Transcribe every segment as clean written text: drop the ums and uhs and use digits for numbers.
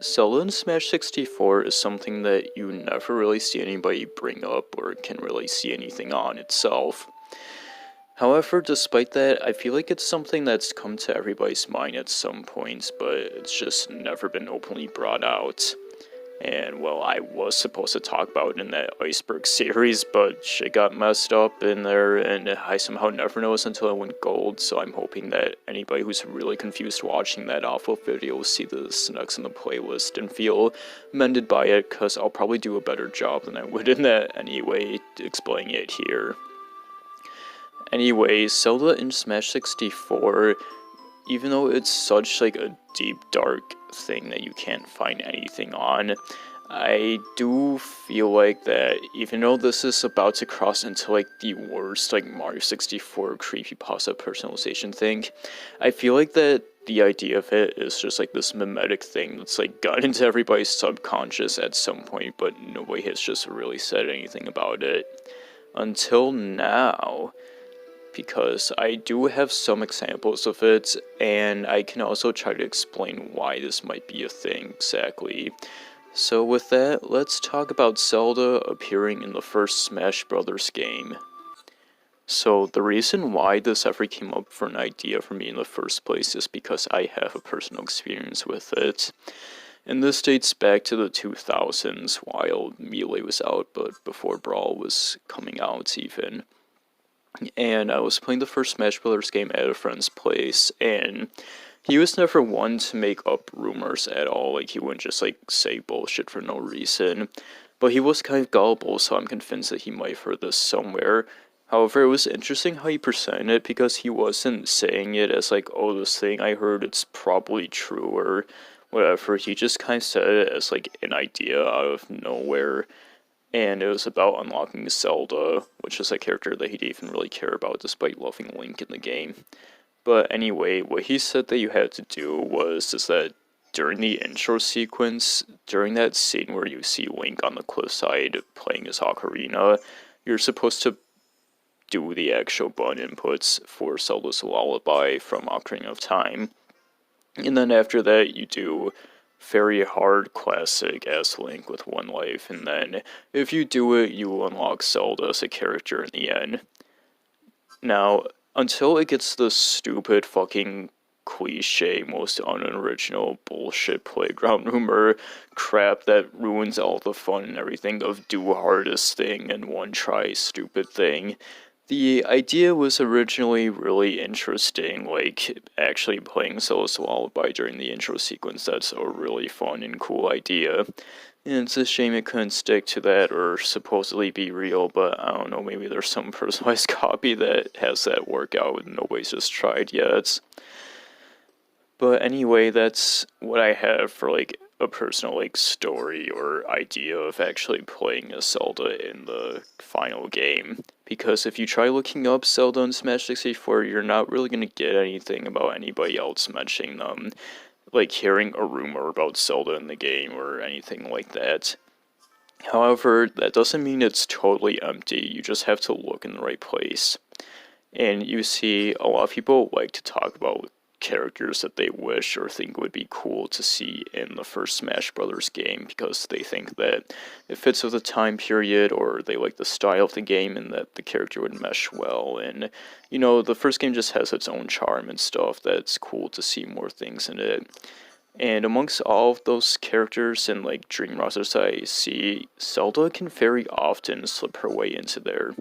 Zelda in Smash 64 is something that you never really see anybody bring up or can really see anything on itself. However, despite that, I feel like it's something that's come to everybody's mind at some points, but it's just never been openly brought out. And well, I was supposed to talk about it in that Iceberg series, but shit got messed up in there, and I somehow never noticed until I went gold, so I'm hoping that anybody who's really confused watching that awful video will see this next in the playlist and feel mended by it, because I'll probably do a better job than I would in that anyway, explaining it here. Anyway, Zelda in Smash 64, even though it's such like a deep, dark thing that you can't find anything on, I do feel like that even though this is about to cross into like the worst like Mario 64 creepypasta personalization thing, I feel like that the idea of it is just like this mimetic thing that's like got into everybody's subconscious at some point, but nobody has just really said anything about it until now, because I do have some examples of it, and I can also try to explain why this might be a thing exactly. So with that, let's talk about Zelda appearing in the first Smash Bros. Game. So the reason why this ever came up for an idea for me in the first place is because I have a personal experience with it. And this dates back to the 2000s, while Melee was out, but before Brawl was coming out even. And I was playing the first Smash Bros. Game at a friend's place, and he was never one to make up rumors at all. Like, he wouldn't just, like, say bullshit for no reason. But he was kind of gullible, so I'm convinced that he might have heard this somewhere. However, it was interesting how he presented it, because he wasn't saying it as, like, oh, this thing I heard, it's probably true, or whatever. He just kind of said it as, like, an idea out of nowhere. And it was about unlocking Zelda, which is a character that he didn't even really care about despite loving Link in the game. But anyway, what he said that you had to do was that during the intro sequence, during that scene where you see Link on the cliffside playing his ocarina, you're supposed to do the actual button inputs for Zelda's Lullaby from Ocarina of Time. And then after that, you do very hard classic as Link with one life, and then if you do it, you will unlock Zelda as a character in the end. Now, until it gets the stupid fucking cliche, most unoriginal bullshit playground rumor crap that ruins all the fun and everything of do hardest thing and one try stupid thing. The idea was originally really interesting, like actually playing Zelda's Lullaby during the intro sequence. That's a really fun and cool idea. And it's a shame it couldn't stick to that or supposedly be real, but I don't know, maybe there's some personalized copy that has that workout and nobody's just tried yet. But anyway, that's what I have for like a personal like story or idea of actually playing as Zelda in the final game. Because if you try looking up Zelda in Smash 64, you're not really going to get anything about anybody else mentioning them, like hearing a rumor about Zelda in the game or anything like that. However, that doesn't mean it's totally empty, you just have to look in the right place. And you see, a lot of people like to talk about characters that they wish or think would be cool to see in the first Smash Bros. Game, because they think that it fits with the time period, or they like the style of the game and that the character would mesh well. And, you know, the first game just has its own charm and stuff that's cool to see more things in it. And amongst all of those characters and like dream rosters I see, Zelda can very often slip her way into there.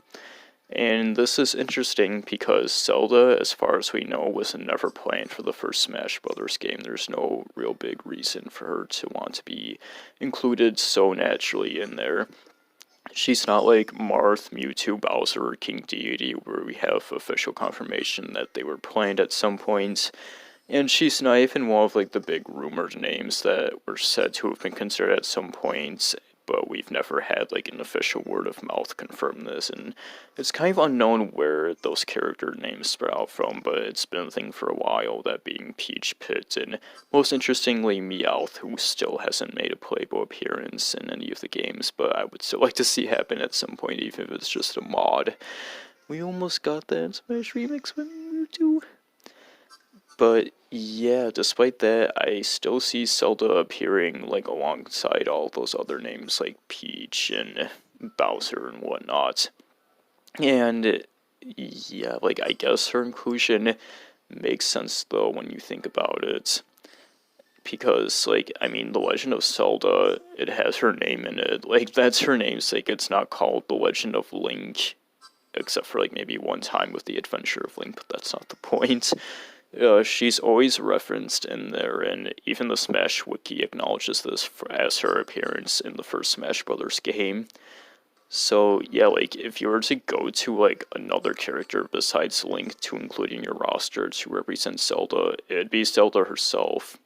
And this is interesting because Zelda, as far as we know, was never planned for the first Smash Bros. Game. There's no real big reason for her to want to be included so naturally in there. She's not like Marth, Mewtwo, Bowser, or King Deity, where we have official confirmation that they were planned at some point. And she's not even one of like the big rumored names that were said to have been considered at some point, but we've never had like an official word of mouth confirm this, and it's kind of unknown where those character names spread out from, but it's been a thing for a while, that being Peach Pit, and most interestingly Meowth, who still hasn't made a playable appearance in any of the games, but I would still like to see happen at some point, even if it's just a mod. We almost got that in Smash Remix with Mewtwo. But yeah, despite that, I still see Zelda appearing like alongside all those other names like Peach and Bowser and whatnot. And yeah, like I guess her inclusion makes sense though when you think about it. Because, like, I mean, The Legend of Zelda, it has her name in it. Like, that's her namesake. It's not called The Legend of Link, except for, like, maybe one time with The Adventure of Link, but that's not the point. She's always referenced in there, and even the Smash Wiki acknowledges this as her appearance in the first Smash Brothers game. So, yeah, like, if you were to go to, like, another character besides Link to include in your roster to represent Zelda, it'd be Zelda herself.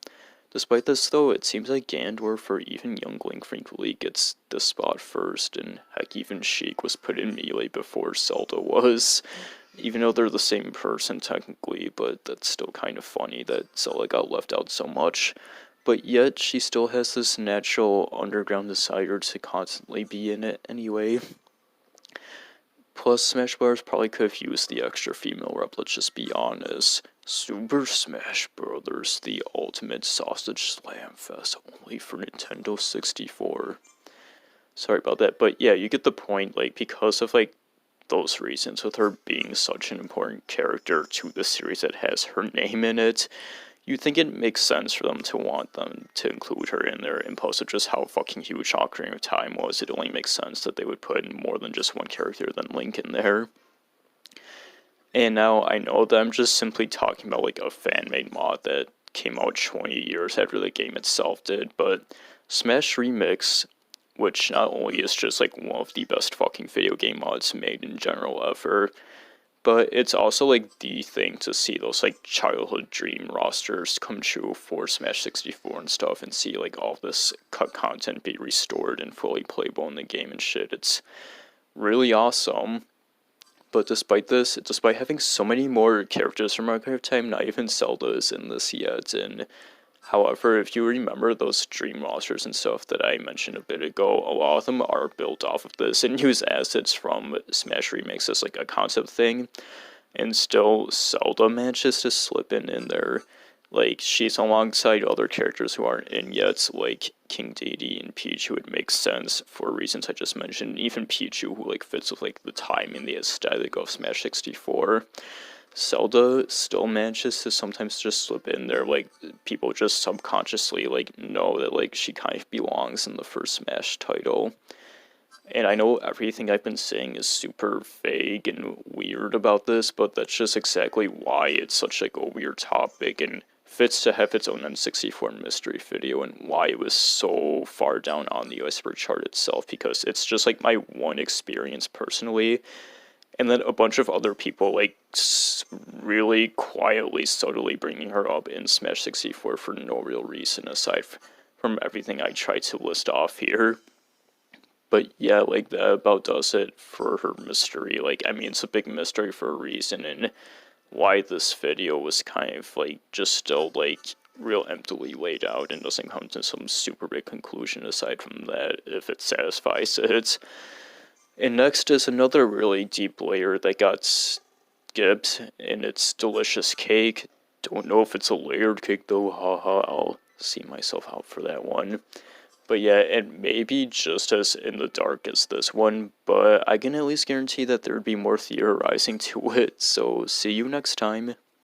Despite this, though, it seems like Ganondorf or even Young Link frequently gets this spot first, and heck, even Sheik was put in Melee before Zelda was. Even though they're the same person technically, but that's still kind of funny that Zelda got left out so much. But yet, she still has this natural underground desire to constantly be in it anyway. Plus, Smash Bros. Probably could have used the extra female rep, let's just be honest. Super Smash Bros. The ultimate sausage slam fest only for Nintendo 64. Sorry about that, but yeah, you get the point, like, because of, like, those reasons, with her being such an important character to the series that has her name in it, you think it makes sense for them to want them to include her in there, and plus of just how fucking huge Ocarina of Time was, it only makes sense that they would put in more than just one character than Link in there. And now I know that I'm just simply talking about like a fan-made mod that came out 20 years after the game itself did, but Smash Remix, which not only is just like one of the best fucking video game mods made in general ever, but it's also like the thing to see those like childhood dream rosters come true for Smash 64 and stuff, and see like all this cut content be restored and fully playable in the game and shit. It's really awesome. But despite this, despite having so many more characters from Ocarina of Time, not even Zelda is in this yet. And however, if you remember those dream rosters and stuff that I mentioned a bit ago, a lot of them are built off of this and use assets from Smash Remix as like a concept thing. And still, Zelda manages to slip in there. Like, she's alongside other characters who aren't in yet, like King Dedede and Peach, who would make sense for reasons I just mentioned. Even Pichu, who like fits with like the time and the aesthetic of Smash 64. Zelda still manages to sometimes just slip in there, like, people just subconsciously, like, know that, like, she kind of belongs in the first Smash title. And I know everything I've been saying is super vague and weird about this, but that's just exactly why it's such, like, a weird topic, and fits to have its own N64 mystery video, and why it was so far down on the iceberg chart itself, because it's just, like, my one experience personally. And then a bunch of other people, like, really quietly, subtly bringing her up in Smash 64 for no real reason, aside from everything I tried to list off here. But yeah, like, that about does it for her mystery. Like, I mean, it's a big mystery for a reason, and why this video was kind of, like, just still, like, real emptily laid out and doesn't come to some super big conclusion aside from that, if it satisfies it. And next is another really deep layer that got skipped, and it's delicious cake. Don't know if it's a layered cake though, haha, I'll see myself out for that one. But yeah, it may be just as in the dark as this one, but I can at least guarantee that there would be more theorizing to it, so see you next time.